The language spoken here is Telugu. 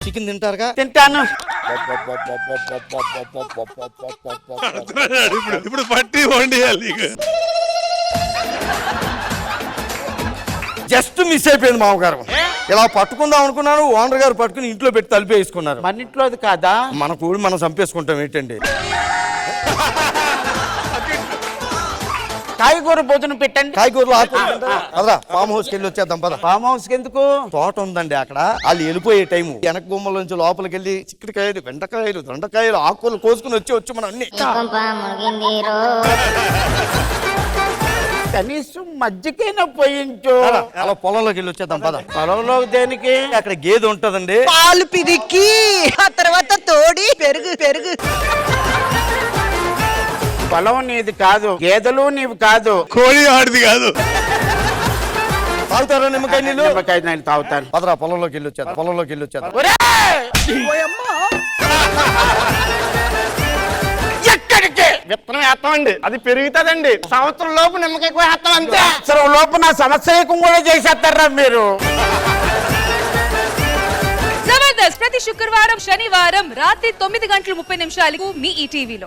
చికెన్ తింటారుగా? తింటాను. ఇప్పుడు పట్టి వండియాలి. జస్ట్ మిస్ అయిపోయింది మామగారు. ఇలా పట్టుకుందాం అనుకున్నాను, ఓనర్ గారు పట్టుకుని ఇంట్లో పెట్టి తలిపేసుకున్నారు. మన ఇంట్లోది కాదా? మన కూడి మనం చంపేసుకుంటాం ఏంటండి? కాయగూర భోజనం పెట్టండి. కాయగూరలు అదరా ఫామ్ హౌస్కి వెళ్ళి వచ్చేద్దాం పద. ఫామ్ హౌస్ కి ఎందుకు? తోట ఉందండి అక్కడ. వాళ్ళు వెళ్ళిపోయే టైము. వెనక గుమ్మల నుంచి లోపలికి వెళ్ళి చిక్కుడుకాయలు, బెండకాయలు, దొండకాయలు, ఆకులు కోసుకుని వచ్చి మనం అన్ని కనీసం మజ్జిగైనా పోయించు. అలా పొలంలోకి వెళ్ళి వచ్చేద్దాం పద. పొలంలో దేనికి? అక్కడ గేదె ఉంటదండి. పాలు పిరికి ఆ తర్వాత తోడి పెరుగు పెరుగు. పొలం నీది కాదు, గేదెలు నీవు కాదు, కోడి ఆడిది కాదు. తాగుతారా నిమ్మకాయ నీళ్ళు? నిమ్మకాయ నీళ్ళు తాగుతాను. పదరా పొలంలోకి వెళ్ళి వచ్చేద్దాం. పొలంలోకి వెళ్ళి వచ్చేద్దాం. ఎక్కడికి? విత్తనం వేస్తామండి, అది పెరుగుతుందండి. సంవత్సరం లోపు నిమ్మకాయ వేస్తాం అంతే. సంవత్సరం లోపు నా సంవత్సరం కూడా చేసేస్తారా మీరు? జబర్దస్త్ ప్రతి శుక్రవారం, శనివారం రాత్రి 9:30 మీ ఈటీవీలో.